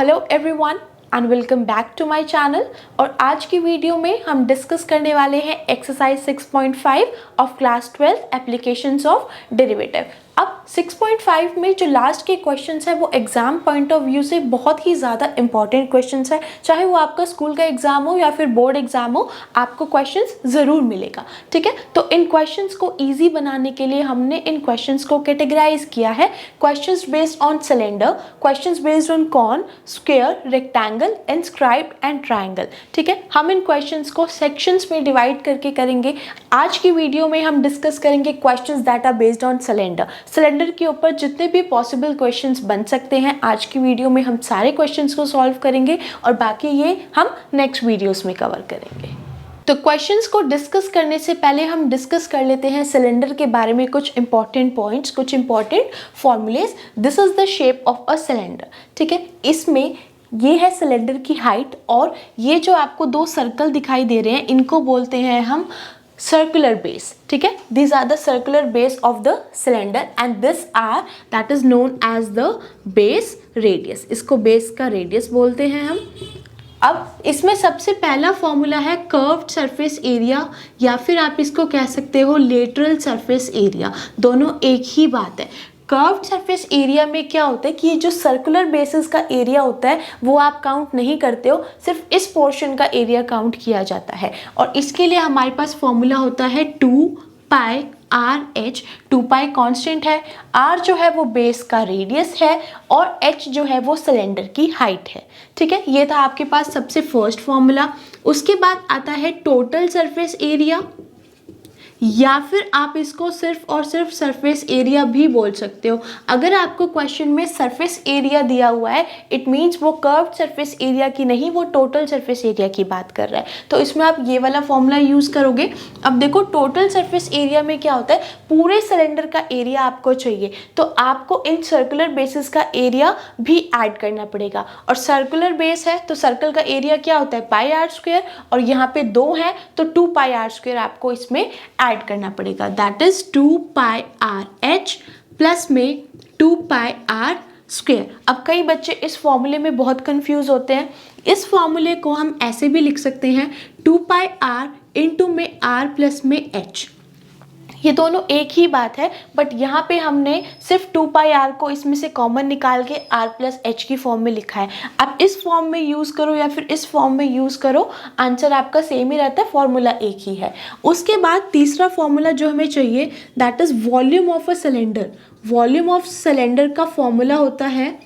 Hello everyone and welcome back to my channel. और आज की वीडियो में हम डिस्कस करने वाले हैं exercise 6.5 of class 12 applications of derivative. अब 6.5 में जो लास्ट के क्वेश्चंस है वो एग्जाम पॉइंट ऑफ व्यू से बहुत ही ज़्यादा इंपॉर्टेंट क्वेश्चंस है। चाहे वो आपका स्कूल का एग्जाम हो या फिर बोर्ड एग्जाम हो, आपको क्वेश्चंस ज़रूर मिलेगा। ठीक है, तो इन क्वेश्चंस को ईजी बनाने के लिए हमने इन क्वेश्चंस को कैटेगराइज किया है। Questions based on cylinder, questions based on cone, square, rectangle, inscribed and triangle. ठीक है, हम इन क्वेश्चंस को सेक्शंस में डिवाइड करके करेंगे। आज की वीडियो में हम डिस्कस करेंगे questions that are based on cylinder. Cylinder के ऊपर जितने भी पॉसिबल क्वेश्चंस बन सकते हैं, आज की वीडियो में हम सारे क्वेश्चंस को सॉल्व करेंगे और बाकी ये हम नेक्स्ट वीडियोस में कवर करेंगे। तो क्वेश्चंस को डिस्कस करने से पहले हम डिस्कस कर लेते हैं सिलेंडर के बारे में कुछ इंपॉर्टेंट पॉइंट्स, कुछ important formulas. This is the shape of a cylinder. ठीक है, इसमें ये है सिलेंडर की हाइट और ये जो आपको दो सर्कल दिखाई दे रहे हैं इनको बोलते हैं हम circular base. ठीक है, these are the circular base of the cylinder and this are that is known as the base radius. इसको base का radius बोलते हैं हम। अब इसमें सबसे पहला फॉर्मूला है कर्व्ड सरफेस एरिया या फिर आप इसको कह सकते हो लेटरल सरफेस एरिया। दोनों एक ही बात है। कर्व्ड सरफेस एरिया में क्या होता है कि ये जो सर्कुलर बेसिस का एरिया होता है वो आप काउंट नहीं करते हो, सिर्फ इस पोर्शन का एरिया काउंट किया जाता है। और इसके लिए हमारे पास फॉर्मूला होता है 2πr/h। 2π कांस्टेंट है, r जो है वो बेस का रेडियस है और h जो है वो सिलेंडर की हाइट है। ठीक है, ये था आपके पास सबसे फर्स्ट फॉर्मूला। उसके बाद आता है टोटल सरफेस एरिया या फिर आप इसको सिर्फ और सिर्फ सरफेस एरिया भी बोल सकते हो। अगर आपको क्वेश्चन में सरफेस एरिया दिया हुआ है इट मीन्स वो कर्व्ड सरफेस एरिया की नहीं, वो टोटल सरफेस एरिया की बात कर रहा है, तो इसमें आप ये वाला फॉर्मूला यूज करोगे। अब देखो टोटल सरफेस एरिया में क्या होता है, पूरे सिलेंडर का एरिया आपको चाहिए तो आपको इन सर्कुलर बेसिस का एरिया भी ऐड करना पड़ेगा। और सर्कुलर बेस है तो सर्कल का एरिया क्या होता है πr² और यहाँ पे 2 है तो 2πr² आपको इसमें ऐड करना पड़ेगा। दैट इज 2πrh प्लस में 2πr²। अब कई बच्चे इस फॉर्मूले में बहुत कंफ्यूज होते हैं। इस फॉर्मूले को हम ऐसे भी लिख सकते हैं 2πr इंटू में r प्लस में h। ये दोनों एक ही बात है बट यहाँ पे हमने सिर्फ 2πr को इसमें से कॉमन निकाल के r प्लस h की फॉर्म में लिखा है। आप इस फॉर्म में यूज़ करो या फिर इस फॉर्म में यूज़ करो, आंसर आपका सेम ही रहता है, फॉर्मूला एक ही है। उसके बाद तीसरा फॉर्मूला जो हमें चाहिए that is volume of a cylinder. Volume of cylinder का फॉर्मूला होता है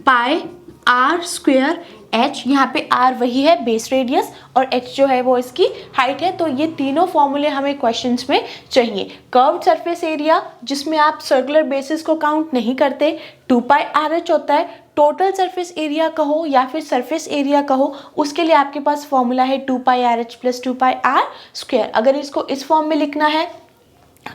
πr²h। यहाँ पे r वही है बेस रेडियस और h जो है वो इसकी हाइट है। तो ये तीनों फॉर्मूले हमें क्वेश्चंस में चाहिए। कर्व्ड सरफेस एरिया जिसमें आप सर्कुलर बेसिस को काउंट नहीं करते 2πrh होता है। टोटल सरफेस एरिया कहो या फिर सरफेस एरिया कहो, उसके लिए आपके पास फॉर्मूला है 2πrh प्लस 2πr²। अगर इसको इस फॉर्म में लिखना है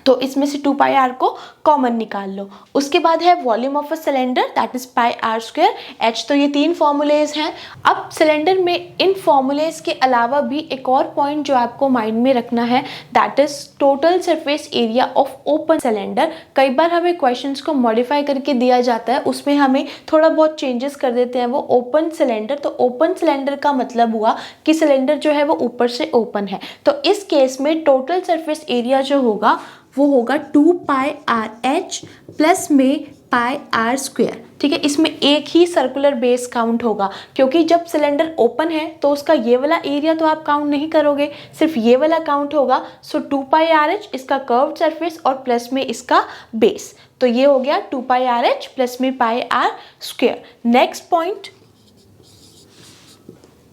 तो इसमें से 2πr को कॉमन निकाल लो। उसके बाद है volume of a cylinder that is πr², h। तो ये तीन फॉर्मूलेज हैं। अब सिलेंडर में इन फॉर्मूलेज के अलावा भी एक और पॉइंट जो आपको माइंड में रखना है that is total surface area of open cylinder. कई बार हमें क्वेश्चंस को मॉडिफाई करके दिया जाता है, उसमें हमें थोड़ा बहुत चेंजेस कर देते हैं वो ओपन सिलेंडर। तो ओपन सिलेंडर का मतलब हुआ कि सिलेंडर जो है वो ऊपर से ओपन है। तो इस केस में टोटल सरफेस एरिया जो होगा वो होगा 2πrh प्लस में πr²। ठीक है, इसमें एक ही सर्कुलर बेस काउंट होगा क्योंकि जब सिलेंडर ओपन है तो उसका ये वाला एरिया तो आप काउंट नहीं करोगे, सिर्फ ये वाला काउंट होगा। सो 2πrh इसका कर्व्ड सरफेस और प्लस में इसका बेस, तो ये हो गया 2πrh प्लस में πr²। नेक्स्ट पॉइंट,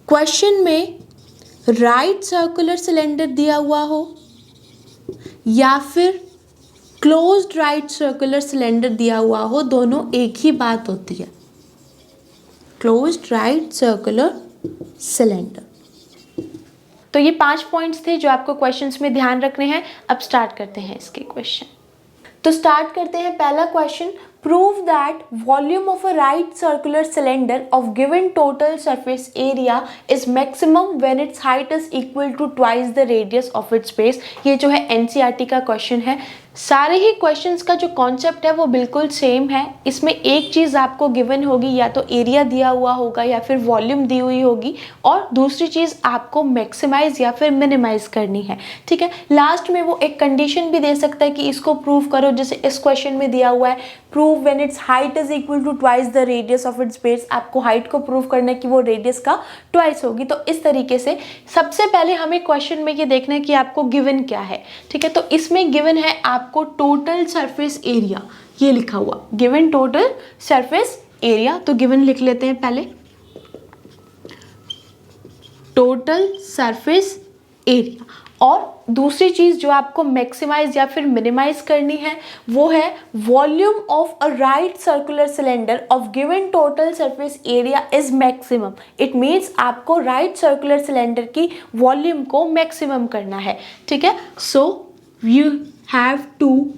क्वेश्चन में राइट सर्कुलर सिलेंडर दिया हुआ हो या फिर क्लोज्ड राइट सर्कुलर सिलेंडर दिया हुआ हो, दोनों एक ही बात होती है, क्लोज्ड राइट सर्कुलर सिलेंडर। तो ये 5 पॉइंट्स थे जो आपको क्वेश्चंस में ध्यान रखने हैं। अब स्टार्ट करते हैं इसके क्वेश्चन। तो स्टार्ट करते हैं पहला question. Prove that volume of a right circular cylinder of given total surface area is maximum when its height is equal to twice the radius of its base। ये जो है NCERT का question है। सारे ही questions का जो concept है वो बिल्कुल सेम है। इसमें एक चीज़ आपको गिवन होगी, या तो एरिया दिया हुआ होगा या फिर वॉल्यूम दी हुई होगी, और दूसरी चीज़ आपको मैक्सिमाइज या फिर मिनिमाइज करनी है। ठीक है, लास्ट में वो एक कंडीशन भी दे सकता है कि इसको प्रूव करो, जैसे इस क्वेश्चन में दिया हुआ है prove when its height is equal to twice the radius of its base. आपको हाइट को प्रूव करना है कि वो रेडियस का ट्वाइस होगी। तो इस तरीके से सबसे पहले हमें क्वेश्चन में ये देखना है कि आपको गिवन क्या है। ठीक है, तो इसमें गिवन है आपको टोटल सरफेस एरिया, ये लिखा हुआ गिवन टोटल सरफेस एरिया। तो गिवन लिख लेते हैं पहले, टोटल सरफेस एरिया। और दूसरी चीज जो आपको मैक्सिमाइज या फिर मिनिमाइज करनी है वो है volume of a right circular cylinder of given total surface area is maximum. It means आपको राइट सर्कुलर सिलेंडर की वॉल्यूम को मैक्सिमम करना है। ठीक है, so you have to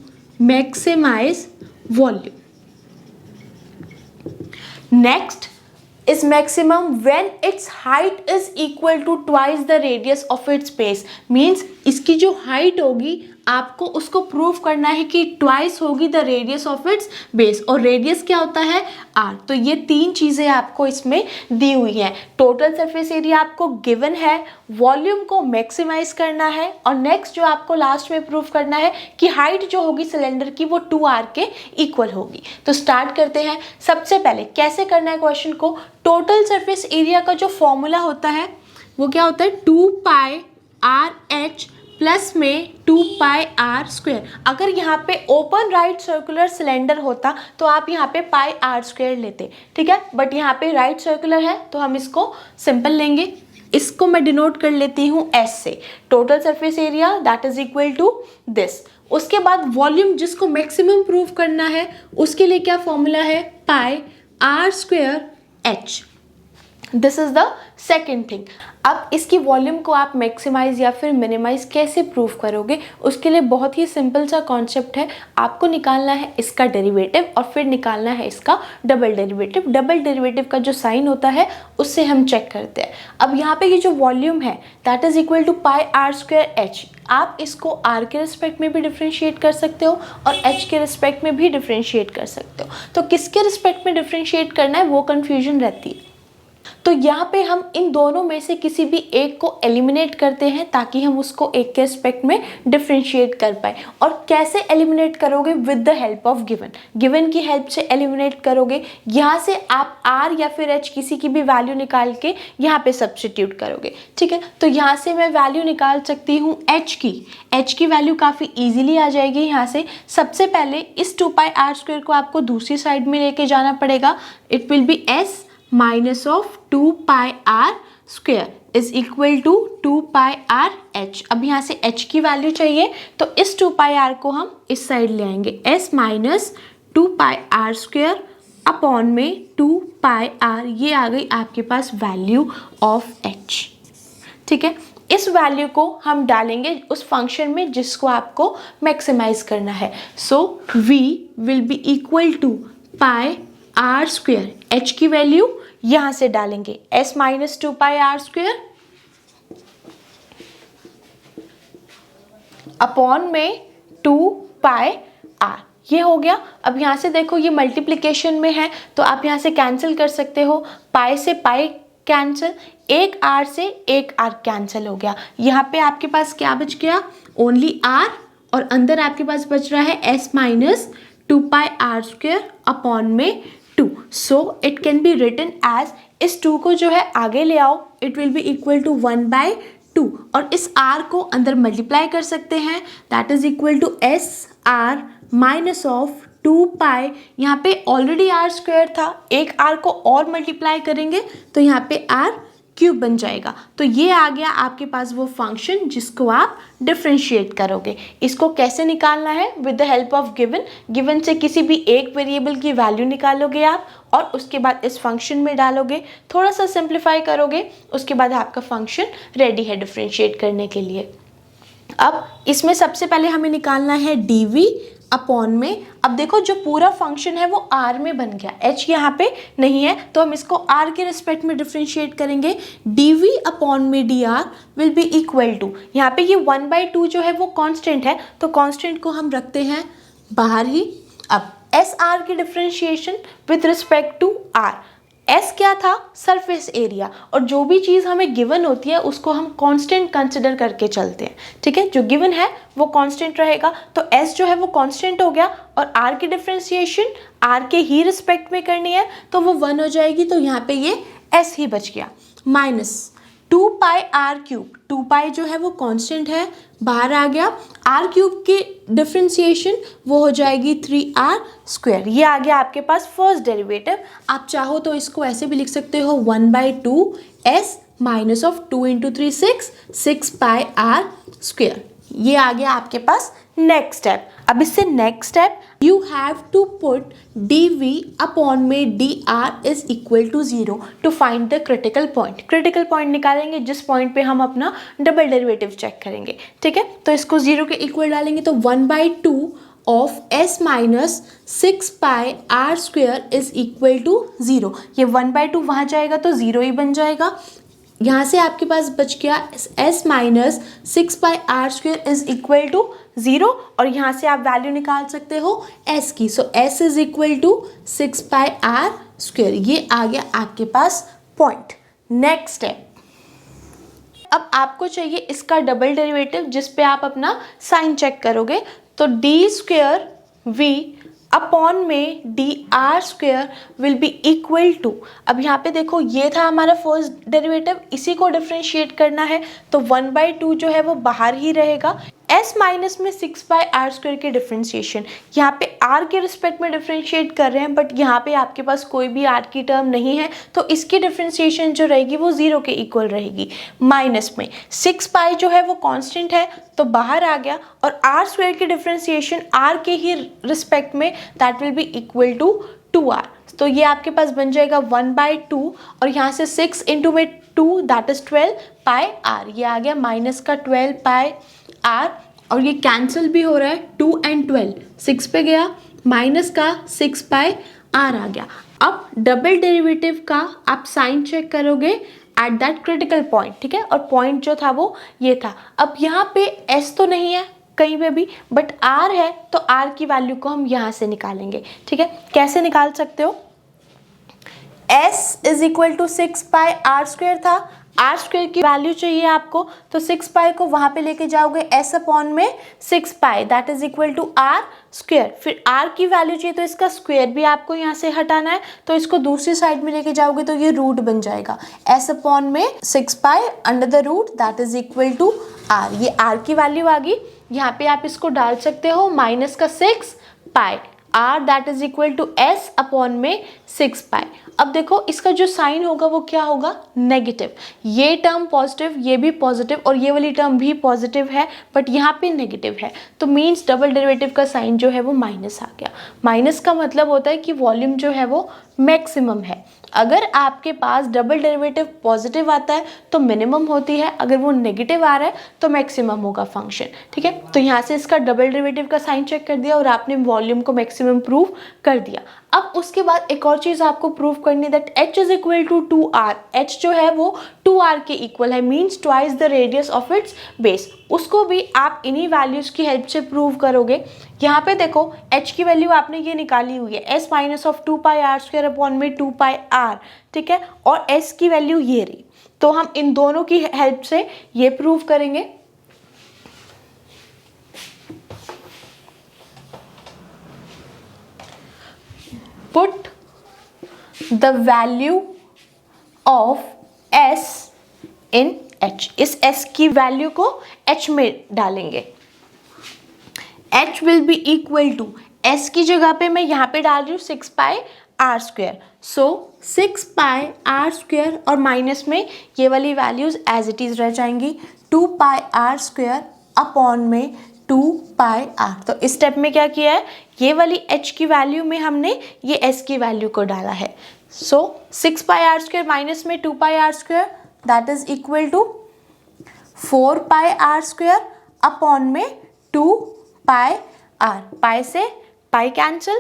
maximise volume. Next is maximum when its height is equal to twice the radius of its base। means इसकी जो height होगी आपको उसको प्रूव करना है कि ट्वाइस होगी the radius of its base, और रेडियस क्या होता है r। तो ये तीन चीज़ें आपको इसमें दी हुई हैं। टोटल सरफेस एरिया आपको गिवन है, वॉल्यूम को मैक्सिमाइज करना है, और नेक्स्ट जो आपको लास्ट में प्रूव करना है कि हाइट जो होगी सिलेंडर की वो 2r के इक्वल होगी। तो स्टार्ट करते हैं। सबसे पहले कैसे करना है क्वेश्चन को, टोटल सरफेस एरिया का जो फॉर्मूला होता है वो क्या होता है 2πr/h प्लस में 2πr²। अगर यहाँ पे ओपन राइट सर्कुलर सिलेंडर होता तो आप यहाँ पे πr² लेते। ठीक है, बट यहाँ पे राइट सर्कुलर है तो हम इसको सिंपल लेंगे। इसको मैं डिनोट कर लेती हूँ S से। Total surface area that is equal to this. उसके बाद वॉल्यूम जिसको मैक्सिमम प्रूव करना है उसके लिए क्या फॉर्मूला है πr²h। This is the second thing. अब इसकी वॉल्यूम को आप मैक्सिमाइज या फिर मिनिमाइज कैसे प्रूव करोगे, उसके लिए बहुत ही सिंपल सा कॉन्सेप्ट है। आपको निकालना है इसका डेरिवेटिव और फिर निकालना है इसका डबल डेरिवेटिव। डबल डेरिवेटिव का जो साइन होता है उससे हम चेक करते हैं। अब यहाँ पे ये जो वॉल्यूम है that is equal to πr²h। आप इसको r के रिस्पेक्ट में भी डिफ्रेंशिएट कर सकते हो और h के रिस्पेक्ट में भी डिफ्रेंशिएट कर सकते हो। तो किसके रिस्पेक्ट में डिफ्रेंशिएट करना है वो कन्फ्यूजन रहती है। तो यहाँ पे हम इन दोनों में से किसी भी एक को एलिमिनेट करते हैं ताकि हम उसको एक के रिस्पेक्ट में डिफ्रेंशिएट कर पाए। और कैसे एलिमिनेट करोगे, with the help of given. Given की हेल्प से एलिमिनेट करोगे। यहाँ से आप r या फिर h किसी की भी वैल्यू निकाल के यहाँ पे सब्स्टिट्यूट करोगे। ठीक है, तो यहाँ से मैं वैल्यू निकाल सकती हूँ h की वैल्यू काफ़ी ईजिली आ जाएगी। यहाँ से सबसे पहले इस 2πr² को आपको दूसरी साइड में लेके जाना पड़ेगा। It will be s minus of 2πr² is equal to 2πrh। अब यहाँ से h की वैल्यू चाहिए तो इस 2πr को हम इस साइड ले आएंगे। s माइनस 2πr² अपॉन में 2πr, ये आ गई आपके पास वैल्यू ऑफ h। ठीक है, इस वैल्यू को हम डालेंगे उस फंक्शन में जिसको आपको मैक्सिमाइज करना है। So v will be equal to πr²। h की वैल्यू यहाँ से डालेंगे s माइनस 2πr² अपॉन में 2πr, ये हो गया। अब यहाँ से देखो ये मल्टीप्लिकेशन में है तो आप यहाँ से कैंसिल कर सकते हो। पाई से पाई कैंसिल, एक r से एक r कैंसिल हो गया। यहाँ पे आपके पास क्या बच गया, ओनली r, और अंदर आपके पास बच रहा है s माइनस 2πr² अपॉन में 2। So it can be written as, इस 2 को जो है आगे ले आओ, it will be equal to 1/2, और इस r को अंदर मल्टीप्लाई कर सकते हैं। That is equal to s r minus of 2π। यहाँ पे ऑलरेडी r² था, एक r को और मल्टीप्लाई करेंगे तो यहाँ पे r³ बन जाएगा। तो ये आ गया आपके पास वो फंक्शन जिसको आप डिफ्रेंशिएट करोगे। इसको कैसे निकालना है, with the help of given. Given से किसी भी एक वेरिएबल की वैल्यू निकालोगे आप और उसके बाद इस फंक्शन में डालोगे, थोड़ा सा सिंप्लीफाई करोगे, उसके बाद आपका फंक्शन रेडी है डिफ्रेंशिएट करने के लिए। अब इसमें सबसे पहले हमें निकालना है dv अपॉन में, अब देखो जो पूरा फंक्शन है वो r में बन गया, h यहाँ पे नहीं है तो हम इसको r के रिस्पेक्ट में डिफ्रेंशिएट करेंगे। dv अपॉन में dr will be equal to, यहाँ पे ये 1/2 जो है वो कांस्टेंट है तो कांस्टेंट को हम रखते हैं बाहर ही। अब एस आर की differentiation with respect to r, S क्या था, सरफेस एरिया, और जो भी चीज़ हमें गिवन होती है उसको हम कांस्टेंट कंसिडर करके चलते हैं, ठीक है। जो गिवन है वो कांस्टेंट रहेगा तो S जो है वो कांस्टेंट हो गया, और R की डिफरेंशिएशन R के ही रिस्पेक्ट में करनी है तो वो 1 हो जाएगी, तो यहाँ पे ये S ही बच गया। माइनस 2 पाई आर क्यूब, 2 पाई जो है वो कांस्टेंट है, बाहर आ गया। आर क्यूब की डिफरेंशिएशन वो हो जाएगी 3r स्क्वायर, ये आ गया आपके पास फर्स्ट डेरिवेटिव। आप चाहो तो इसको ऐसे भी लिख सकते हो 1/2 s minus of 2 into 3 6 pi are square, ये आ गया आपके पास नेक्स्ट स्टेप। अब इससे next step, you have to put dv upon में dr is equal to 0 to find the critical point. Critical point निकालेंगे जिस पॉइंट पे हम अपना डबल डेरिवेटिव चेक करेंगे, ठीक है। तो इसको 0 के इक्वल डालेंगे तो 1/2 of s minus 6 pi are square is equal to 0, ये 1/2 वहाँ जाएगा तो 0 ही बन जाएगा। यहाँ से आपके पास बच गया s minus 6 pi are square is equal to 0, और यहाँ से आप वैल्यू निकाल सकते हो s की। So s is equal to 6 pi are square, ये आ गया आपके पास पॉइंट। नेक्स्ट है, अब आपको चाहिए इसका डबल डेरिवेटिव जिस पे आप अपना साइन चेक करोगे, तो d स्क्वायर v अपॉन में D R square will be equal to, अब यहाँ पे देखो ये था हमारा फर्स्ट डेरिवेटिव, इसी को डिफ्रेंशिएट करना है तो 1/2 जो है वो बाहर ही रहेगा। s माइनस में 6 बाई आर स्क्वायर की डिफ्रेंशिएशन, यहाँ पे r के रिस्पेक्ट में डिफ्रेंशिएट कर रहे हैं बट यहाँ पे आपके पास कोई भी r की टर्म नहीं है तो इसकी डिफ्रेंशिएशन जो रहेगी वो 0 के इक्वल रहेगी। माइनस में 6 पाई जो है वो कांस्टेंट है तो बाहर आ गया, और r स्क्वायर की डिफ्रेंशिएशन r के ही रिस्पेक्ट में that will be equal to 2r, तो ये आपके पास बन जाएगा 1/2, और यहाँ से 6 इंटू में 2 दैट इज 12 पाई r, ये आ गया माइनस का 12 पाई r, और ये कैंसिल भी हो रहा है, 2 एंड 12 6 पे गया, माइनस का 6 पाई r आ गया। अब डबल डेरिवेटिव का आप साइन चेक करोगे एट दैट क्रिटिकल पॉइंट, ठीक है, और पॉइंट जो था वो ये था। अब यहाँ पे s तो नहीं है कहीं पे भी बट r है, तो r की वैल्यू को हम यहाँ से निकालेंगे, ठीक है। कैसे निकाल सकते हो, s is equal to 6 pi are square था, आर स्क्वायर की वैल्यू चाहिए आपको, तो 6 पाई को वहाँ पे लेके जाओगे s अपॉन में 6 pi that is equal to r square, फिर r की वैल्यू चाहिए तो इसका स्क्वायर भी आपको यहाँ से हटाना है, तो इसको दूसरी साइड में लेके जाओगे तो ये रूट बन जाएगा, s अपॉन में 6 pi under the root that is equal to r, ये r की वैल्यू आ गई। यहाँ पे आप इसको डाल सकते हो माइनस का 6 pi r that is equal to s upon में 6 पाई। अब देखो इसका जो साइन होगा वो क्या होगा, नेगेटिव, ये टर्म पॉजिटिव, ये भी पॉजिटिव, और ये वाली टर्म भी पॉजिटिव है बट यहाँ पे नेगेटिव है, तो मीन्स डबल डेरिवेटिव का साइन जो है वो माइनस आ गया। माइनस का मतलब होता है कि वॉल्यूम जो है वो मैक्सिमम है। अगर आपके पास डबल डेरिवेटिव पॉजिटिव आता है तो मिनिमम होती है, अगर वो नेगेटिव आ रहा है तो मैक्सिमम होगा फंक्शन, ठीक है। तो यहाँ से इसका डबल डेरिवेटिव का साइन चेक कर दिया और आपने वॉल्यूम को मैक्सिमम प्रूव कर दिया। अब उसके बाद एक और चीज़ आपको प्रूव करनी, that h is equal to 2r, h जो है वो 2r के इक्वल है, means twice the radius of its base, उसको भी आप इन्हीं वैल्यूज़ की हेल्प से प्रूव करोगे। यहाँ पे देखो h की वैल्यू आपने ये निकाली हुई है, s minus of 2 pi are square upon में 2 पाई r, ठीक है, और s की वैल्यू ये रही, तो हम इन दोनों की हेल्प से ये प्रूव करेंगे। Put the value of s in h, इस s की वैल्यू को h में डालेंगे, h will be equal to, s की जगह पे मैं यहाँ पे डाल रही हूँ 6 pi are square, so 6 pi are square और माइनस में ये वाली वैल्यूज एज इट इज रह जाएंगी, 2 पाई आर स्क्वायर अपॉन में 2 पाई आर। तो इस स्टेप में क्या किया है, ये वाली h की वैल्यू में हमने ये s की वैल्यू को डाला है, so 6 pi are square minus में 2 pi are square that is equal to 4 pi are square upon में 2 पाई आर, पाई से पाई कैंसिल,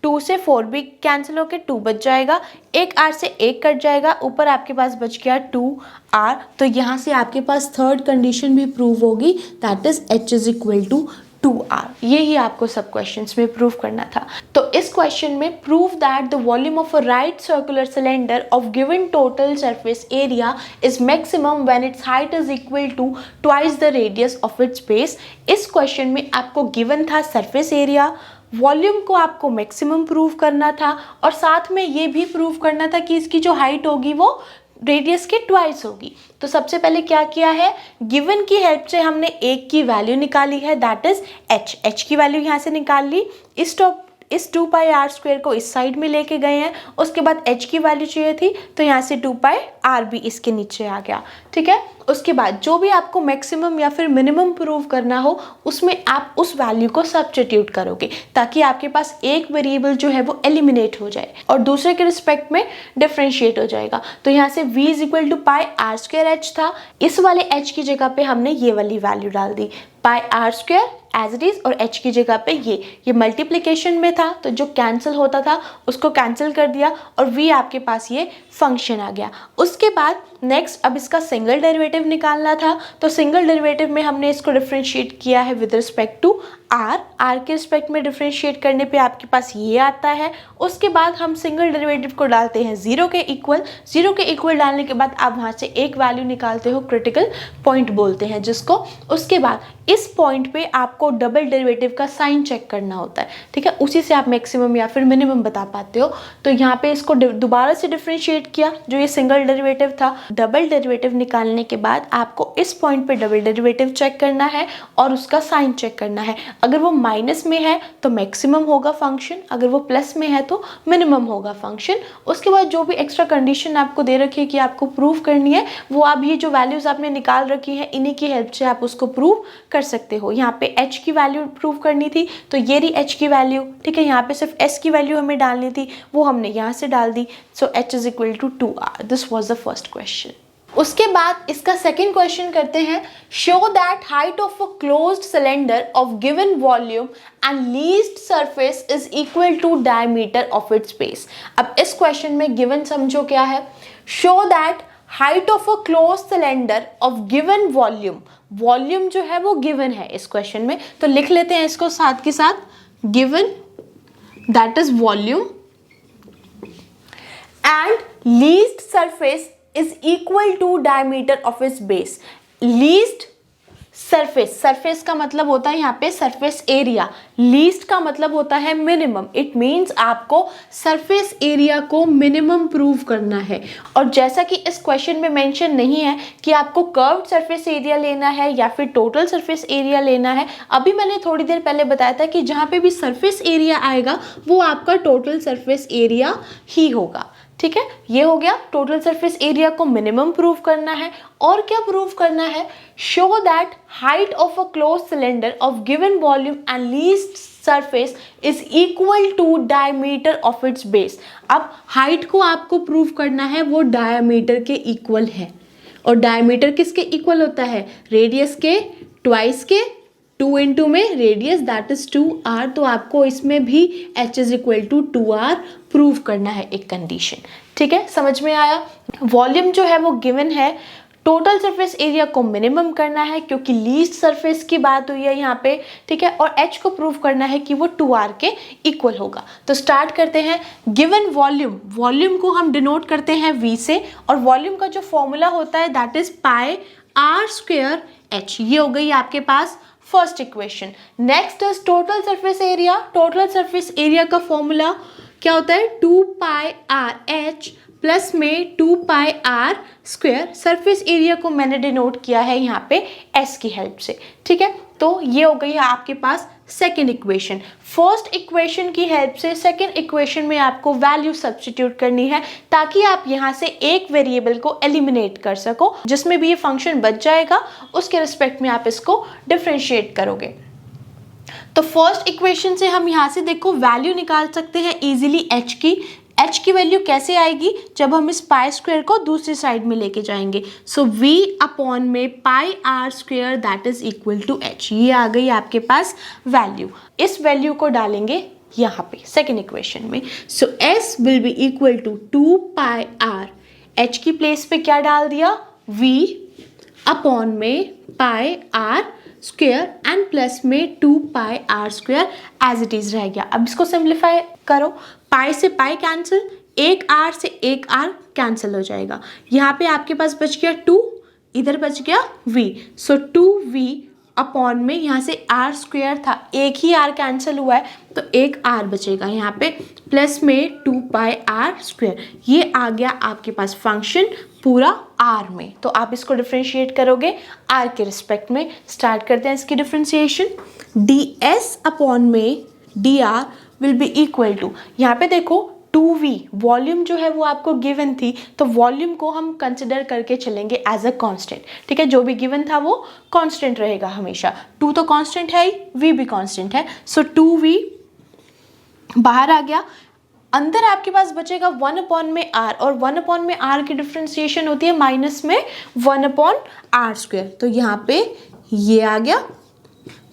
2 से 4 भी कैंसिल होके 2 बच जाएगा, एक आर से एक कट जाएगा, ऊपर आपके पास बच गया 2r। तो यहाँ से आपके पास थर्ड कंडीशन भी प्रूव होगी, that is h is equal to 2r। ये ही आपको सब क्वेश्चंस में प्रूव करना था। तो इस क्वेश्चन में prove that the volume of a right circular cylinder of given total surface area is maximum when its height is equal to twice the radius of its base. इस question में आपको given था surface area, volume को आपको maximum prove करना था और साथ में ये भी प्रूव करना था कि इसकी जो हाइट होगी वो रेडियस के ट्वाइस होगी। तो सबसे पहले क्या किया है, गिवन की हेल्प से हमने एक की वैल्यू निकाली है, दैट इज h की वैल्यू यहाँ से निकाल ली, इस 2 पाई आर स्क्वायर को इस साइड में लेके गए हैं, उसके बाद h की वैल्यू चाहिए थी तो यहाँ से 2 पाई आर भी इसके नीचे आ गया, ठीक है। उसके बाद जो भी आपको मैक्सिमम या फिर मिनिमम प्रूव करना हो उसमें आप उस वैल्यू को सब्स्टिट्यूट करोगे ताकि आपके पास एक वेरिएबल जो है वो एलिमिनेट हो जाए और दूसरे के रिस्पेक्ट में डिफरेंशिएट हो जाएगा। तो यहाँ से v is equal to pi are square h था, इस वाले h की जगह पे हमने ये वाली वैल्यू डाल दी, pi are square as it is, और h की जगह पे ये मल्टीप्लिकेशन में था तो जो कैंसिल होता था उसको कैंसिल कर दिया और v आपके पास ये फंक्शन आ गया। उसके बाद नेक्स्ट अब इसका सिंगल डेरिवेटिव निकालना था, तो सिंगल डेरिवेटिव में हमने इसको डिफरेंशिएट किया है विद रिस्पेक्ट टू r के रिस्पेक्ट में डिफरेंशिएट करने पे आपके पास ये आता है। उसके बाद हम सिंगल डेरिवेटिव को डालते हैं 0 के इक्वल डालने के बाद आप वहाँ से एक वैल्यू निकालते हो, क्रिटिकल पॉइंट बोलते हैं जिसको। उसके बाद इस पॉइंट पे आपको डबल डेरिवेटिव का साइन चेक करना होता है, ठीक है, उसी से आप मैक्सिमम या फिर मिनिमम बता पाते हो। तो यहाँ पे इसको दोबारा से डिफरेंशिएट किया, जो ये सिंगल डेरिवेटिव था, डबल डेरिवेटिव निकालने के बाद आपको इस पॉइंट पे डबल डेरिवेटिव चेक करना है और उसका साइन चेक करना है। अगर वो माइनस में है तो मैक्सिमम होगा फंक्शन, अगर वो प्लस में है तो मिनिमम होगा फंक्शन। उसके बाद जो भी एक्स्ट्रा कंडीशन आपको दे रखी है कि आपको प्रूव करनी है, वो आप ये जो वैल्यूज आपने निकाल रखी है इन्हीं की हेल्प से आप उसको प्रूव कर सकते हो। यहाँ पे h की वैल्यू प्रूव करनी थी तो ये रही h की वैल्यू, ठीक है। यहाँ पे सिर्फ s की वैल्यू हमें डालनी थी, वो हमने यहाँ से डाल दी। So h is equal to 2r। This was the first question. उसके बाद इसका सेकेंड क्वेश्चन करते हैं, show that height of a closed cylinder of given volume and least surface is equal to diameter of its base. अब इस question में given समझो क्या है, show that height of a closed cylinder of given volume, volume जो है वो given है इस क्वेश्चन में, तो लिख लेते हैं इसको साथ के साथ, given that is volume and least surface is equal to diameter of its base। least surface, surface का मतलब होता है यहाँ पे सरफेस एरिया, लीस्ट का मतलब होता है मिनिमम। इट मीन्स आपको सरफेस एरिया को मिनिमम प्रूव करना है। और जैसा कि इस क्वेश्चन में मेंशन नहीं है कि आपको कर्व्ड सरफेस एरिया लेना है या फिर टोटल सरफेस एरिया लेना है, अभी मैंने थोड़ी देर पहले बताया था कि जहाँ पे भी सरफेस एरिया आएगा वो आपका टोटल सरफेस एरिया ही होगा, ठीक है। ये हो गया, टोटल सरफेस एरिया को मिनिमम प्रूव करना है। और क्या प्रूव करना है, show that height of a close cylinder of given volume and least surface is equal to diameter of its base. अब हाइट को आपको प्रूव करना है वो डायमीटर के इक्वल है, और डायमीटर किसके इक्वल होता है, रेडियस के ट्वाइस के, 2 इंटू में रेडियस दैट इज 2r। तो आपको इसमें भी h is equal to 2r prove करना है एक कंडीशन, ठीक है। समझ में आया, वॉल्यूम जो है वो गिवन है, टोटल सरफेस एरिया को मिनिमम करना है क्योंकि लीस्ट सरफेस की बात हुई है यहाँ पे, ठीक है, और h को प्रूव करना है कि वो 2r के इक्वल होगा। तो स्टार्ट करते हैं। गिवन वॉल्यूम, वॉल्यूम को हम डिनोट करते हैं v से, और वॉल्यूम का जो फॉर्मूला होता है that is pi are square h। ये हो गई आपके पास first equation. Next is total surface area. Total surface area का फॉर्मूला क्या होता है, 2 पाई आर एच प्लस में 2 pi are square. Surface area को मैंने डिनोट किया है यहाँ पे एस की हेल्प से, ठीक है। तो ये हो गई है आपके पास सेकेंड इक्वेशन। फर्स्ट इक्वेशन की हेल्प से सेकेंड इक्वेशन में आपको वैल्यू सब्स्टिट्यूट करनी है ताकि आप यहाँ से एक वेरिएबल को एलिमिनेट कर सको, जिसमें भी ये फंक्शन बच जाएगा उसके रिस्पेक्ट में आप इसको डिफरेंशिएट करोगे। तो फर्स्ट इक्वेशन से हम यहाँ से देखो वैल्यू निकाल सकते हैं इजीली h की। h की वैल्यू कैसे आएगी, जब हम इस पाई स्क्वायर को दूसरी साइड में लेके जाएंगे। सो v अपॉन में pi are square that is equal to h। ये आ गई आपके पास वैल्यू। इस वैल्यू को डालेंगे यहाँ पे सेकेंड इक्वेशन में। So s will be equal to 2 pi r, h की प्लेस पे क्या डाल दिया, v अपॉन में pi r square and plus में 2 pi r square as it is रह गया। अब इसको सिंप्लीफाई करो, पाई से पाई कैंसिल, एक r से एक r कैंसिल हो जाएगा। यहाँ पे आपके पास बच गया 2, इधर बच गया v। सो 2v अपॉन में यहाँ से r स्क्वायर था, एक ही r कैंसिल हुआ है तो एक r बचेगा यहाँ पे, प्लस में 2 पाई r स्क्वायर। ये आ गया आपके पास फंक्शन पूरा r में। तो आप इसको डिफ्रेंशिएट करोगे r के रिस्पेक्ट में। स्टार्ट करते हैं इसकी डिफ्रेंशिएशन। ds अपॉन में dr will be equal to, यहाँ पे देखो 2v वॉल्यूम जो है वो आपको गिवन थी, तो वॉल्यूम को हम कंसिडर करके चलेंगे एज अ कांस्टेंट। ठीक है, जो भी गिवन था वो कांस्टेंट रहेगा हमेशा। 2 तो कांस्टेंट है ही, v भी कांस्टेंट है। सो 2v बाहर आ गया, अंदर आपके पास बचेगा 1 अपॉन में r, और 1 अपॉन में r की डिफ्रेंशिएशन होती है माइनस में 1 अपॉन r स्क्वायर। तो यहाँ पे ये आ गया,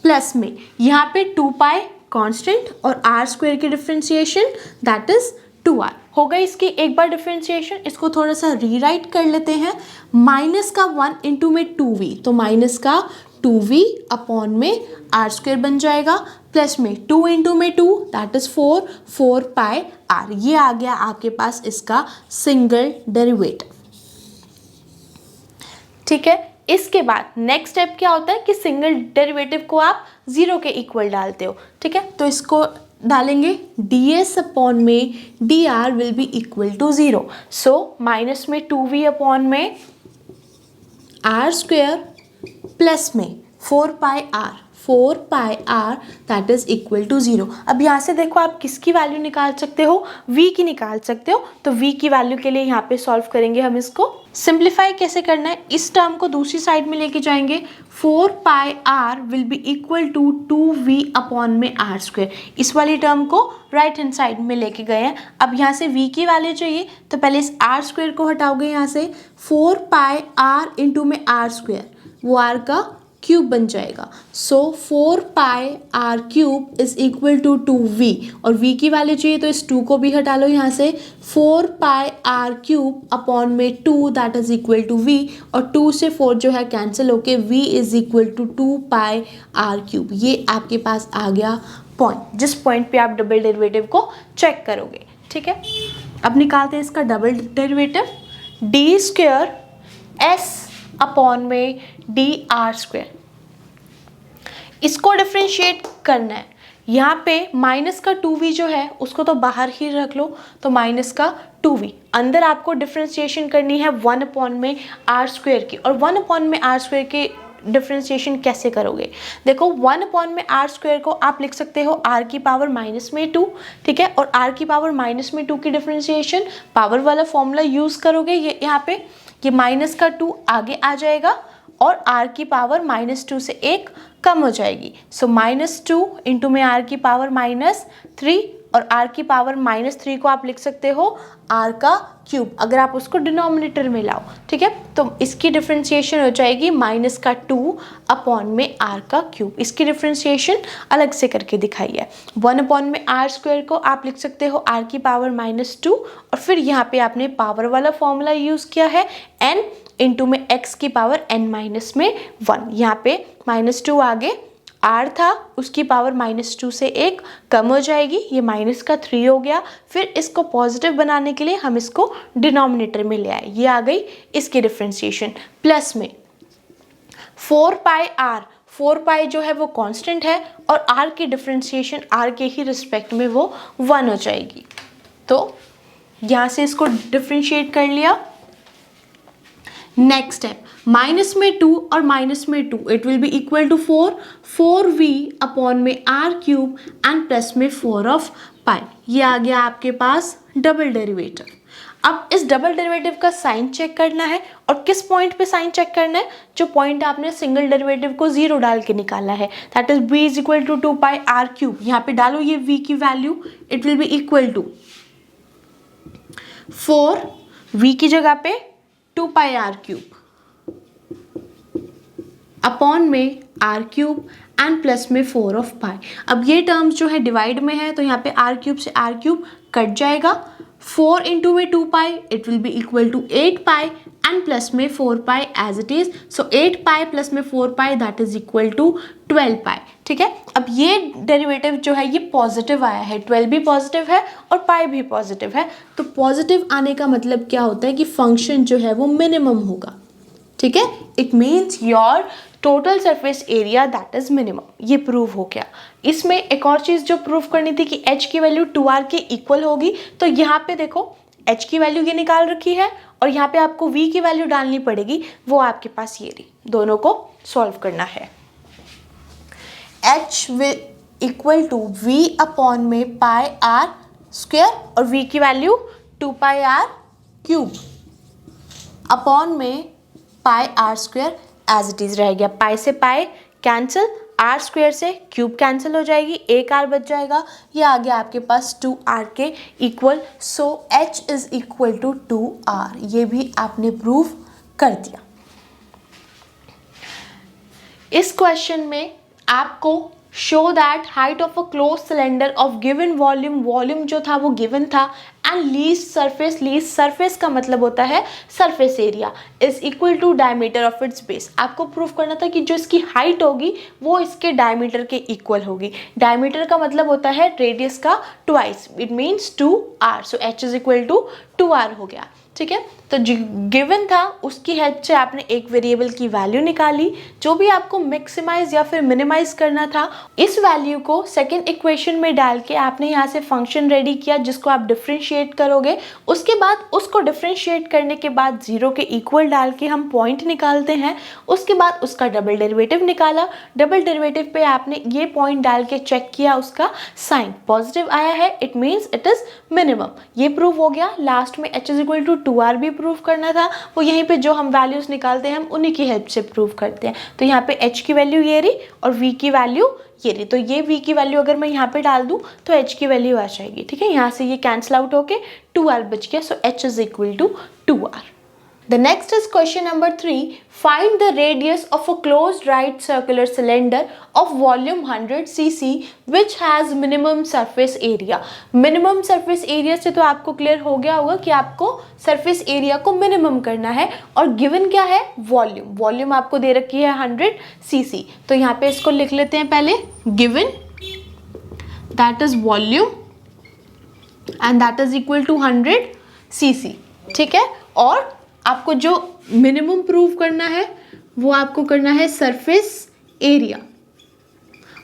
प्लस में यहाँ पे 2 पाई कांस्टेंट और r स्क्वायर की डिफ्रेंशिएशन दैट इज 2r। हो गई इसकी एक बार डिफ्रेंशिएशन। इसको थोड़ा सा रीराइट कर लेते हैं, माइनस का 1 इंटू में 2v, तो माइनस का 2v अपॉन में r स्क्वायर बन जाएगा, प्लस में 2 इंटू में 2 दैट इज 4 पाई r। ये आ गया आपके पास इसका सिंगल डेरिवेटिव। ठीक है, इसके बाद नेक्स्ट स्टेप क्या होता है कि सिंगल डेरिवेटिव को आप 0 के इक्वल डालते हो। ठीक है, तो इसको डालेंगे ds अपॉन में dr will be equal to 0। So minus में 2v अपॉन में r स्क्वायर प्लस में 4 pi r that is equal to 0। अब यहाँ से देखो आप किसकी वैल्यू निकाल सकते हो, v की निकाल सकते हो। तो v की वैल्यू के लिए यहाँ पे सॉल्व करेंगे हम। इसको सिंप्लीफाई कैसे करना है, इस टर्म को दूसरी साइड में लेके जाएंगे। 4 pi r will be equal to 2v upon में r स्क्वायर। इस वाली टर्म को राइट हैंड साइड में लेके गए हैं। अब यहाँ से v की वैल्यू चाहिए तो पहले इस r स्क्वायर को हटाओगे यहाँ से, 4 पाई r इंटू में r स्क्वायर, वो r का क्यूब बन जाएगा। So 4 pi r cube is equal to 2v, और v की वैल्यू चाहिए तो इस 2 को भी हटा लो यहाँ से, 4 पाई r क्यूब अपॉन में 2 that is equal to v, और 2 से 4 जो है कैंसिल होके v is equal to 2 pi r cube. ये आपके पास आ गया पॉइंट, जिस पॉइंट पे आप डबल डेरिवेटिव को चेक करोगे। ठीक है, अब निकालते हैं इसका double derivative. D square s upon में डी आर स्क्वायर, इसको डिफ्रेंशिएट करना है। यहाँ पे माइनस का 2v जो है उसको तो बाहर ही रख लो, तो माइनस का 2v। अंदर आपको डिफ्रेंशिएशन करनी है 1 अपॉन में r स्क्वायर की, और 1 अपॉन में r स्क्वायर की डिफ्रेंशिएशन कैसे करोगे, देखो 1 अपॉन में r स्क्वायर को आप लिख सकते हो r की पावर माइनस में 2। ठीक है, और r की पावर माइनस में 2 की डिफ्रेंशिएशन पावर वाला फॉर्मूला यूज़ करोगे। ये यहाँ पे ये माइनस का 2 आगे आ जाएगा और r की पावर माइनस 2 से 1 कम हो जाएगी। सो माइनस 2 इंटू में r की पावर माइनस 3, और r की पावर माइनस 3 को आप लिख सकते हो r का क्यूब, अगर आप उसको डिनोमिनेटर में लाओ। ठीक है, तो इसकी डिफ्रेंशिएशन हो जाएगी माइनस का 2 अपॉन में r का क्यूब। इसकी डिफ्रेंशिएशन अलग से करके दिखाई है। 1 अपॉन में r स्क्वायर को आप लिख सकते हो r की पावर माइनस 2, और फिर यहाँ पे आपने पावर वाला फॉर्मूला यूज़ किया है n इंटू में x की पावर n माइनस में 1। यहाँ पे माइनस 2 आगे r था, उसकी पावर माइनस 2 से 1 कम हो जाएगी, ये माइनस का 3 हो गया। फिर इसको पॉजिटिव बनाने के लिए हम इसको डिनोमिनेटर में ले आए, ये आ गई इसकी डिफ्रेंशिएशन। प्लस में 4 पाई r, 4 पाई जो है वो कांस्टेंट है, और r की डिफ्रेंशिएशन r के ही रिस्पेक्ट में वो 1 हो जाएगी। तो यहाँ से इसको डिफ्रेंशिएट कर लिया। नेक्स्ट स्टेप, माइनस में 2 और माइनस में 2 it will be equal to 4v upon में r क्यूब एंड प्लस में 4 ऑफ पाई। ये आ गया आपके पास डबल डेरिवेटिव। अब इस डबल डेरिवेटिव का साइन चेक करना है, और किस पॉइंट पे साइन चेक करना है, जो पॉइंट आपने सिंगल डेरिवेटिव को 0 डाल के निकाला है, that is v is equal to 2 pi r cube. यहाँ पे डालो ये v की value, it will be equal to 4 v की जगह पे 2 पाई आर क्यूब अपॉन में आर क्यूब एंड प्लस में 4 ऑफ पाई। अब ये टर्म्स जो है डिवाइड में है तो यहाँ पे आर क्यूब से आर क्यूब कट जाएगा, 4 इंटू में 2 pi it will be equal to 8 pi and plus में 4 pi as it is. So 8 pi plus में 4 pi that is equal to 12 pi. ठीक है, अब ये डेरिवेटिव जो है ये पॉजिटिव आया है, 12 भी पॉजिटिव है और पाई भी पॉजिटिव है। तो पॉजिटिव आने का मतलब क्या होता है कि फंक्शन जो है वो मिनिमम होगा। ठीक है, it means your total surface area that is minimum. ये प्रूव हो गया। इसमें एक और चीज़ जो प्रूव करनी थी कि h की वैल्यू 2r के इक्वल होगी, तो यहाँ पे देखो h की वैल्यू ये निकाल रखी है और यहाँ पे आपको v की वैल्यू डालनी पड़ेगी, वो आपके पास ये रही। दोनों को सॉल्व करना है। h equal to v upon में पाई आर स्क्वायर और v की वैल्यू 2 पाई आर क्यूब अपॉन में pi are square as it is रह गया। पाई से पाई कैंसिल, आर स्क्वायर से क्यूब कैंसिल हो जाएगी, एक आर बच जाएगा, ये आ गया आपके पास 2r के equal. So h is equal to 2r। ये भी आपने प्रूव कर दिया। इस क्वेश्चन में आपको show that height of a close cylinder of given volume, volume जो था वो गिवन था, एंड लीस्ट सरफेस का मतलब होता है surface area, is equal to diameter of its base. आपको प्रूफ करना था कि जो इसकी हाइट होगी वो इसके डायमीटर के इक्वल होगी। डायमीटर का मतलब होता है रेडियस का twice, it means 2r। So h is equal to 2r हो गया। ठीक है, तो जो गिवन था उसकी हेल्प से आपने एक वेरिएबल की वैल्यू निकाली। जो भी आपको मैक्सिमाइज या फिर मिनिमाइज करना था, इस वैल्यू को सेकंड इक्वेशन में डाल के आपने यहाँ से फंक्शन रेडी किया जिसको आप डिफरेंशिएट करोगे। उसके बाद उसको डिफरेंशिएट करने के बाद 0 के इक्वल डाल के हम पॉइंट निकालते हैं। उसके बाद उसका डबल डेरिवेटिव निकाला। डबल डेरिवेटिव पे आपने ये पॉइंट डाल के चेक किया, उसका साइन पॉजिटिव आया है, it means it is minimum. ये प्रूव हो गया। लास्ट में h is equal to 2r भी प्रूव करना था, वो यहीं पे जो हम वैल्यूज निकालते हैं हम उन्हीं की हेल्प से प्रूव करते हैं। तो यहाँ पे h की वैल्यू ये रही और v की वैल्यू ये रही। तो ये v की वैल्यू अगर मैं यहाँ पे डाल दूँ तो h की वैल्यू आ जाएगी। ठीक है, यहाँ से ये कैंसिल आउट होके 2r बच गया। So h is equal to 2r। The next is question number 3. Find the radius of a closed right circular cylinder of volume 100 cc which has minimum surface area. Minimum surface area से तो आपको clear हो गया होगा कि आपको surface area को minimum करना है और given क्या है, volume. Volume आपको दे रखी है 100 cc। तो यहाँ पे इसको लिख लेते हैं पहले, given that is volume and that is equal to 100 cc। ठीक है, और आपको जो मिनिमम प्रूव करना है वो आपको करना है सरफेस एरिया,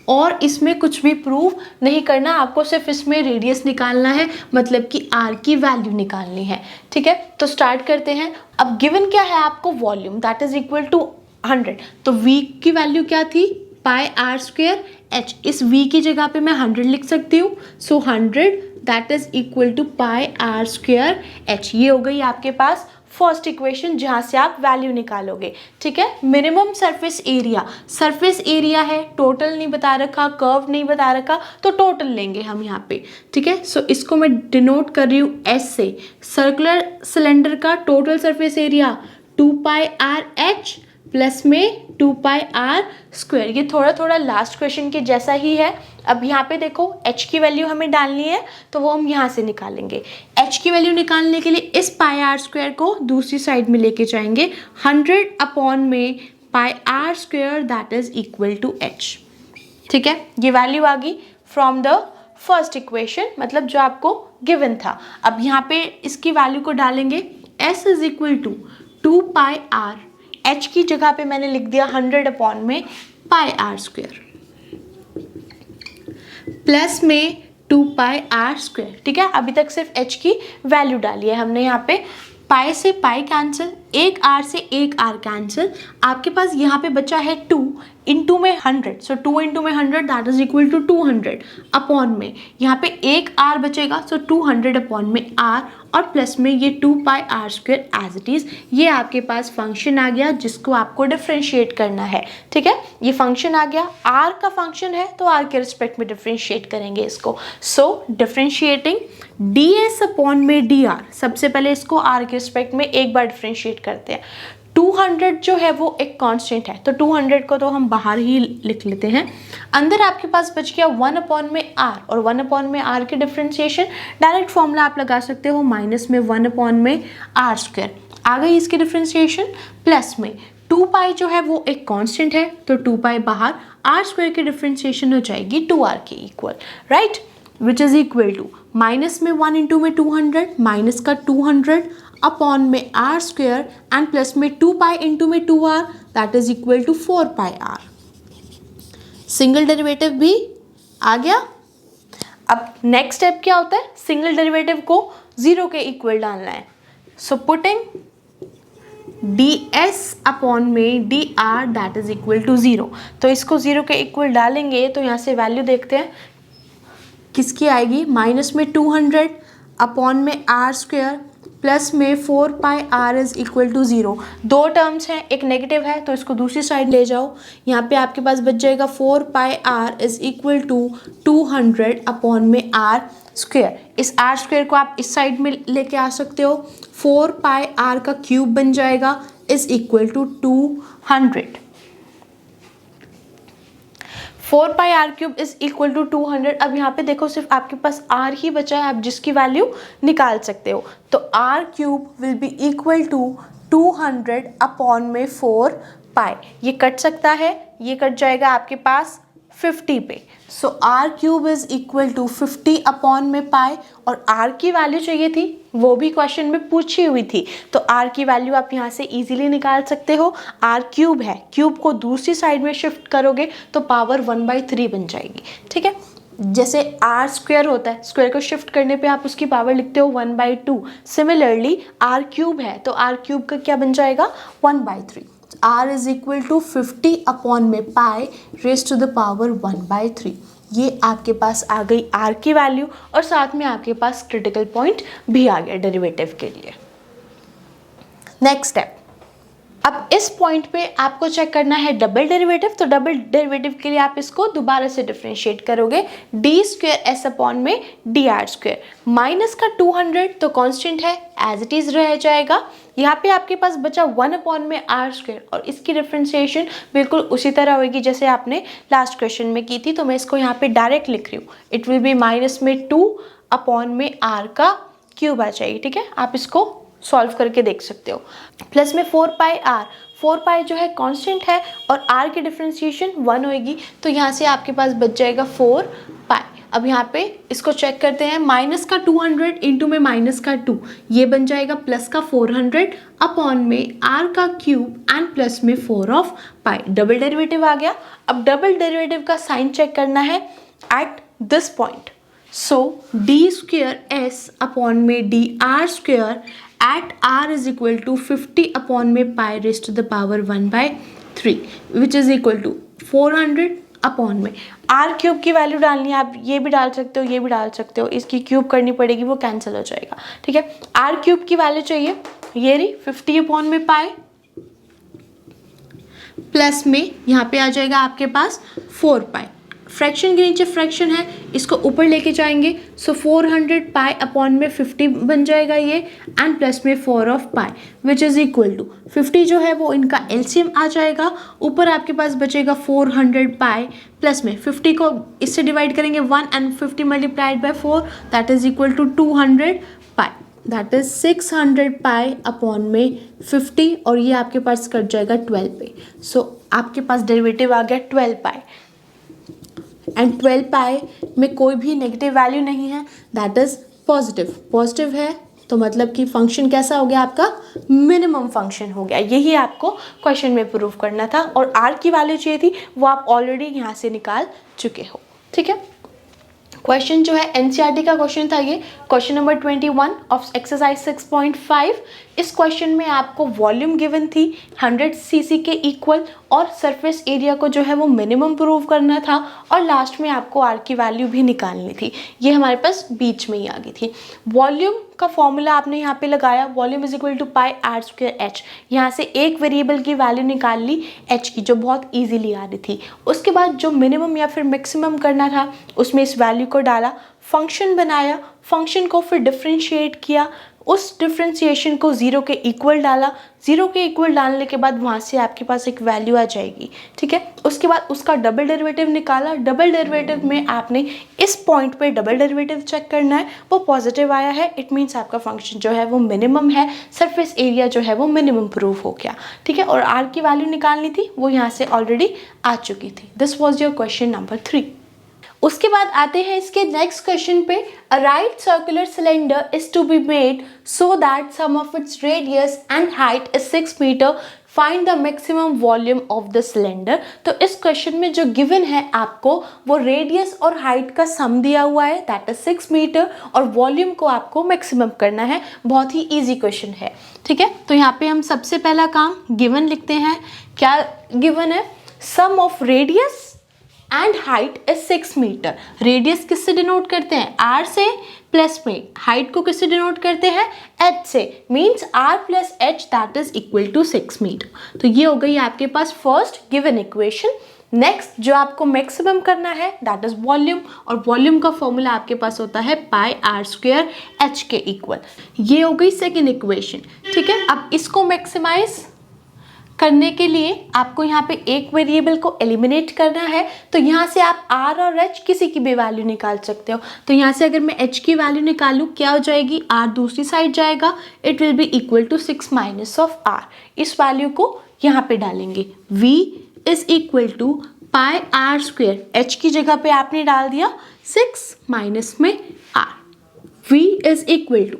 और इसमें कुछ भी प्रूव नहीं करना, आपको सिर्फ इसमें रेडियस निकालना है, मतलब कि r की वैल्यू निकालनी है। ठीक है, तो स्टार्ट करते हैं। अब गिवन क्या है आपको, volume that is equal to 100। तो v की वैल्यू क्या थी, पाई आर स्क्वायर h। इस v की जगह पे मैं 100 लिख सकती हूँ। So 100 that is equal to pi are square h। ये हो गई आपके पास फर्स्ट इक्वेशन जहाँ से आप वैल्यू निकालोगे। ठीक है, minimum surface area, surface area है, टोटल नहीं बता रखा, कर्व नहीं बता रखा, तो टोटल लेंगे हम यहाँ पे। ठीक है, सो इसको मैं डिनोट कर रही हूँ S से। सर्कुलर सिलेंडर का total surface area 2 pi R H plus में 2 पाई आर स्क्वायर। ये थोड़ा थोड़ा लास्ट क्वेश्चन के जैसा ही है। अब यहाँ पे देखो h की वैल्यू हमें डालनी है तो वो हम यहाँ से निकालेंगे। h की वैल्यू निकालने के लिए इस पाई आर स्क्वायर को दूसरी साइड में लेके जाएंगे। 100 अपॉन में pi are square that is equal to h। ठीक है, ये वैल्यू आ गई फ्रॉम द फर्स्ट इक्वेशन, मतलब जो आपको गिवन था। अब यहाँ पे इसकी वैल्यू को डालेंगे, s is equal to 2 pi R, h की जगह पे मैंने लिख दिया 100 अपॉन में पाई आर स्क्वायर प्लस में 2 पाई आर स्क्वायर। ठीक है, अभी तक सिर्फ h की वैल्यू डाली है हमने। यहाँ पे पाई से पाई कैंसिल, एक r से एक r कैंसिल, आपके पास यहाँ पे बचा है 2 इंटू में 100, सो 2 इंटू में 100 that is equal to 200 upon में यहाँ पे एक r बचेगा, सो 200 अपॉन में r और प्लस में ये 2 pi r square as it is. ये आपके पास फंक्शन आ गया जिसको आपको डिफ्रेंशिएट करना है, ठीक है। ये फंक्शन आ गया, r का फंक्शन है तो r के रिस्पेक्ट में डिफ्रेंशिएट करेंगे इसको। सो डिफ्रेंशिएटिंग ds अपॉन में dr, सबसे पहले इसको r के रिस्पेक्ट में एक बार डिफ्रेंशिएट करते हैं। 200 जो है वो एक कांस्टेंट है, तो 200 को तो हम बाहर ही लिख लेते हैं। अंदर आपके पास बच गया 1 अपॉन में r, और 1 अपॉन में r की डिफ्रेंशिएशन डायरेक्ट फॉर्मूला आप लगा सकते हो, माइनस में 1 अपॉन में r स्क्वायर आ गई इसकी डिफ्रेंशिएशन, प्लस में 2 पाई जो है वो एक कांस्टेंट है तो 2 पाई बाहर, r स्क्वायर की डिफ्रेंशिएशन हो जाएगी 2r के equal, right, which is equal to minus में 1 इंटू में 200, माइनस का 200 अपॉन में r स्क्वायर एंड प्लस में 2 पाई इंटू में 2r that is equal to 4 pi r। Single derivative भी आ गया। अब नेक्स्ट स्टेप क्या होता है, सिंगल डेरिवेटिव को 0 के इक्वल डालना है। सो पुटिंग ds अपॉन में dr that is equal to 0, तो इसको 0 के इक्वल डालेंगे तो यहाँ से वैल्यू देखते हैं किसकी आएगी, माइनस में 200 अपॉन में r स्क्वायर प्लस में 4 pi r is equal to 0। दो टर्म्स हैं, एक नेगेटिव है तो इसको दूसरी साइड ले जाओ, यहाँ पे आपके पास बच जाएगा 4 pi r is equal to 200 upon में r स्क्वायर। इस r स्क्वायर को आप इस साइड में लेके आ सकते हो, 4 पाई r का क्यूब बन जाएगा is equal to 200। 4 pi r cube is equal to 200। अब यहाँ पे देखो सिर्फ आपके पास r ही बचा है, आप जिसकी वैल्यू निकाल सकते हो, तो r cube will be equal to 200 upon में 4 पाई, ये कट सकता है, ये कट जाएगा आपके पास 50 पे, so r cube is equal to 50 upon में पाई, और r की वैल्यू चाहिए थी वो भी क्वेश्चन में पूछी हुई थी, तो r की वैल्यू आप यहाँ से इजीली निकाल सकते हो। r क्यूब है, क्यूब को दूसरी साइड में शिफ्ट करोगे तो पावर 1/3 बन जाएगी, ठीक है। जैसे r स्क्वायर होता है, स्क्वायर को शिफ्ट करने पे आप उसकी पावर लिखते हो 1/2, सिमिलरली r क्यूब है तो r क्यूब का क्या बन जाएगा 1/3। r is equal to 50 upon में pi raise to the power 1/3। ये आपके पास आ गई r की वैल्यू, और साथ में आपके पास क्रिटिकल पॉइंट भी आ गया डेरिवेटिव के लिए। नेक्स्ट स्टेप, अब इस पॉइंट पे आपको चेक करना है डबल डेरिवेटिव, तो डबल डेरिवेटिव के लिए आप इसको दोबारा से डिफरेंशिएट करोगे, डी स्क्वायर एस अपॉन में डी आर स्क्वायर, माइनस का 200 तो कांस्टेंट है एज इट इज रह जाएगा। यहाँ पे आपके पास बचा 1 अपॉन में आर स्क्वायर, और इसकी डिफरेंशिएशन बिल्कुल उसी तरह होगी जैसे आपने लास्ट क्वेश्चन में की थी, तो मैं इसको यहाँ पे डायरेक्ट लिख रही हूँ, इट विल बी माइनस में 2 अपॉन में आर का क्यूब आ जाएगी, ठीक है। आप इसको सॉल्व करके देख सकते हो, प्लस में 4 पाई आर, 4 पाई जो है कांस्टेंट है और r की डिफरेंशिएशन 1 होएगी, तो यहाँ से आपके पास बच जाएगा 4 पाई। अब यहाँ पे इसको चेक करते हैं, माइनस का 200 इंटू में माइनस का 2, ये बन जाएगा प्लस का 400 अपॉन में r का क्यूब एंड प्लस में 4 ऑफ पाई, डबल डेरिवेटिव आ गया। अब डबल डेरिवेटिव का साइन चेक करना है at this point, so d square s upon में D R square at r is equal to 50 upon में pi raised to the power 1/3 which is equal to 400 upon में r cube की value डालनी है, आप ये भी डाल सकते हो, ये भी डाल सकते हो, इसकी क्यूब करनी पड़ेगी, वो कैंसिल हो जाएगा, ठीक है। r क्यूब की वैल्यू चाहिए, ये रही 50 अपॉन में पाई, प्लस में यहाँ पे आ जाएगा आपके पास 4 पाई, फ्रैक्शन के नीचे फ्रैक्शन है, इसको ऊपर लेके जाएंगे, सो 400 पाई अपॉन में 50 बन जाएगा ये, एंड प्लस में 4 of pi which is equal to 50 जो है वो इनका एलसीएम आ जाएगा, ऊपर आपके पास बचेगा 400 पाई, प्लस में 50 को इससे डिवाइड करेंगे 1 and 50 multiplied by 4 that is equal to 200 pi, that is 600 pi upon में 50, और ये आपके पास कट जाएगा 12 पे, सो आपके पास डेरिवेटिव आ गया 12 पाई, एंड 12 पाई में कोई भी नेगेटिव वैल्यू नहीं है, दैट इज पॉजिटिव, पॉजिटिव है तो मतलब कि फंक्शन कैसा हो गया आपका, मिनिमम फंक्शन हो गया। यही आपको क्वेश्चन में प्रूव करना था, और r की वैल्यू चाहिए थी वो आप ऑलरेडी यहाँ से निकाल चुके हो, ठीक है। क्वेश्चन जो है एनसीईआरटी का क्वेश्चन था ये, क्वेश्चन नंबर 21 ऑफ एक्सरसाइज 6.5। इस क्वेश्चन में आपको वॉल्यूम गिवन थी 100 सीसी के इक्वल और सरफेस एरिया को जो है वो मिनिमम प्रूव करना था और लास्ट में आपको आर की वैल्यू भी निकालनी थी। ये हमारे पास बीच में ही आ गई थी। वॉल्यूम का फॉर्मूला आपने यहाँ पे लगाया, volume is equal to pi are square H. यहाँ से एक वेरिएबल की वैल्यू निकाल ली एच की, जो बहुत ईजिली आ रही थी। उसके बाद जो मिनिमम या फिर मैक्सिमम करना था उसमें इस वैल्यू को डाला, फंक्शन बनाया, फंक्शन को फिर डिफ्रेंशिएट किया, उस डिफ्रेंशिएशन को ज़ीरो के इक्वल डाला, ज़ीरो के इक्वल डालने के बाद वहाँ से आपके पास एक वैल्यू आ जाएगी, ठीक है। उसके बाद उसका डबल डेरिवेटिव निकाला, डबल डेरिवेटिव में आपने इस पॉइंट पे डबल डेरिवेटिव चेक करना है, वो पॉजिटिव आया है, इट मीन्स आपका फंक्शन जो है वो मिनिमम है, सरफेस एरिया जो है वो मिनिमम प्रूफ हो गया, ठीक है। और आर की वैल्यू निकालनी थी, वो यहाँ से ऑलरेडी आ चुकी थी। This was your question number 3। उसके बाद आते हैं इसके नेक्स्ट क्वेश्चन पे। A right circular cylinder is to be made so that sum of its radius and height is 6 metre, find the maximum volume of the cylinder. तो इस question में जो गिवन है आपको वो रेडियस और हाइट का सम दिया हुआ है, दैट इज 6 मीटर, और वॉल्यूम को आपको मैक्सिमम करना है। बहुत ही इजी क्वेश्चन है, ठीक है। तो यहाँ पे हम सबसे पहला काम गिवन लिखते हैं। क्या गिवन है? Sum of radius and height is 6 metre. Radius किससे डिनोट करते हैं? आर से, प्लस में हाइट को किससे डिनोट करते हैं? एच से, means R plus H that is equal to 6 metre. तो ये हो गई आपके पास फर्स्ट गिवन इक्वेशन। नेक्स्ट जो आपको मैक्सिमम करना है दैट इज वॉल्यूम, और वॉल्यूम का फॉर्मूला आपके पास होता है पाई आर स्क्वायर एच के इक्वल। ये हो गई सेकेंड इक्वेशन, ठीक है। अब इसको मैक्सिमाइज करने के लिए आपको यहाँ पे एक वेरिएबल को एलिमिनेट करना है, तो यहाँ से आप r और h किसी की भी वैल्यू निकाल सकते हो। तो यहाँ से अगर मैं h की वैल्यू निकालूँ क्या हो जाएगी? r दूसरी साइड जाएगा, it will be equal to 6 minus of r। इस वैल्यू को यहाँ पे डालेंगे, v is equal to pi R square, h की जगह पे आपने डाल दिया 6 माइनस में r। v is equal to,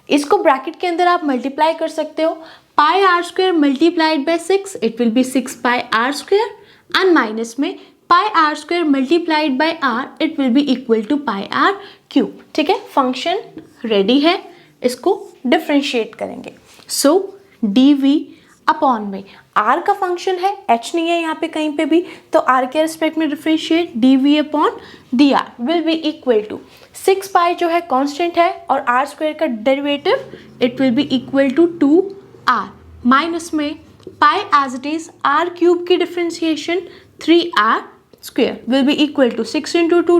इसको ब्रैकेट के अंदर आप मल्टीप्लाई कर सकते हो, pi are square multiplied by 6, it will be 6 pi are square, and minus में pi are square multiplied by r, it will be equal to pi are cube, ठीक है। फंक्शन रेडी है, इसको डिफ्रेंशिएट करेंगे। So dv upon में r का function है, h नहीं है यहाँ पे कहीं पे भी, तो r के रिस्पेक्ट में differentiate, dv upon dr will be equal to 6 pi जो है कांस्टेंट है, और r स्क्वायर का derivative it will be equal to 2r, minus में pi as it is r cube की differentiation 3r square will be equal to 6 into 2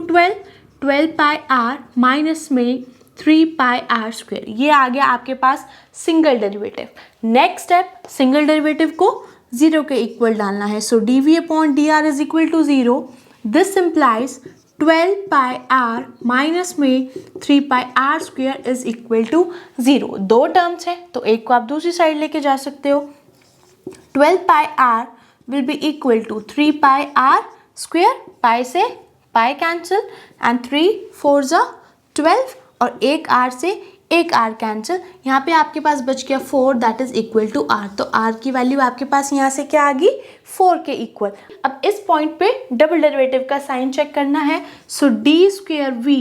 12 pi r minus में 3 pi are square. ये आ गया आपके पास single derivative. Next step, single derivative को zero के इक्वल डालना है, so dv upon dr is equal to 0। This implies 12 pi r minus में 3 pi are square is equal to 0। दो टर्म्स है तो एक को आप दूसरी साइड लेके जा सकते हो। 12 pi r will be equal to 3 pi r square, pi से पाई कैंसिल, एंड 3 4 जा 12, और एक r से एक r कैंसिल, यहाँ पे आपके पास बच गया 4 that is equal to r। तो r की वैल्यू आपके पास यहाँ से क्या आ गई? 4 के इक्वल। अब इस पॉइंट पे डबल डेरिवेटिव का साइन चेक करना है, so d square v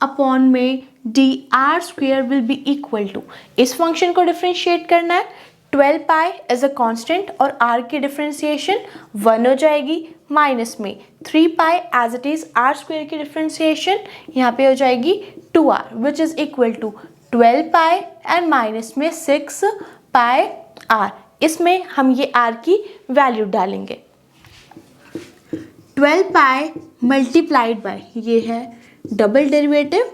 upon में dr square will be equal to, इस फंक्शन को डिफ्रेंशिएट करना है, 12 पाई एज अ कांस्टेंट और r की डिफ्रेंशिएशन 1 हो जाएगी, माइनस में 3 pi as it is r square की डिफ्रेंशिएशन यहाँ पे हो जाएगी 2r which is equal to 12 pi and minus में 6 पाई r। इसमें हम ये r की वैल्यू डालेंगे, 12 पाई मल्टीप्लाइड बाय ये है double derivative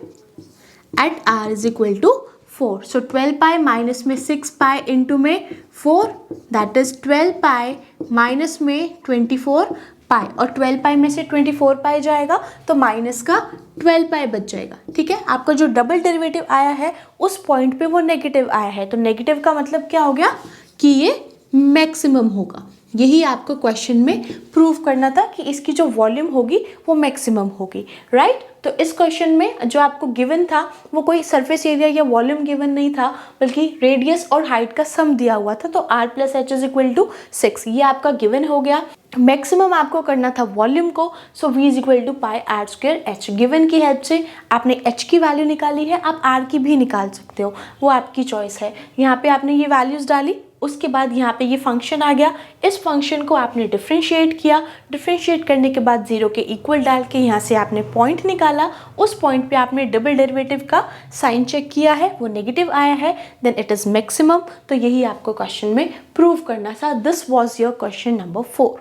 at r is equal to 4। So 12 pi minus में 6 पाई इंटू में 4 दैट इज 12 पाई माइनस में 24 पाई, और 12 पाई में से 24 पाई जाएगा तो माइनस का 12 पाई बच जाएगा, ठीक है। आपका जो डबल डेरिवेटिव आया है उस पॉइंट पे वो नेगेटिव आया है, तो नेगेटिव का मतलब क्या हो गया कि ये मैक्सिमम होगा, यही आपको क्वेश्चन में प्रूव करना था कि इसकी जो वॉल्यूम होगी वो मैक्सिमम होगी, राइट। तो इस क्वेश्चन में जो आपको गिवन था वो कोई सरफेस एरिया या वॉल्यूम गिवन नहीं था, बल्कि रेडियस और हाइट का सम दिया हुआ था। तो r + h = 6, ये आपका गिवन हो गया। मैक्सिमम आपको करना था वॉल्यूम को, सो v = πr²h। गिवन की हेल्प से आपने h की वैल्यू निकाली है, आप r की भी निकाल सकते हो, वो आपकी चॉइस है। यहाँ पे आपने ये वैल्यूज़ डाली, उसके बाद यहाँ पे ये फंक्शन आ गया। इस फंक्शन को आपने डिफ्रेंशिएट किया, डिफ्रेंशिएट करने के बाद 0 के इक्वल डाल के यहाँ से आपने पॉइंट निकाला। उस पॉइंट पे आपने डबल डेरिवेटिव का साइन चेक किया है, वो नेगेटिव आया है, देन इट इज़ मैक्सिमम। तो यही आपको क्वेश्चन में प्रूव करना था। This was your question number 4।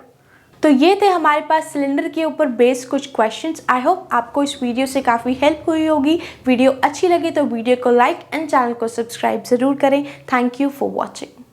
तो ये थे हमारे पास सिलेंडर के ऊपर बेस्ड कुछ क्वेश्चंस। आई होप आपको इस वीडियो से काफ़ी हेल्प हुई होगी। वीडियो अच्छी लगी तो वीडियो को लाइक एंड चैनल को सब्सक्राइब ज़रूर करें। Thank you for watching.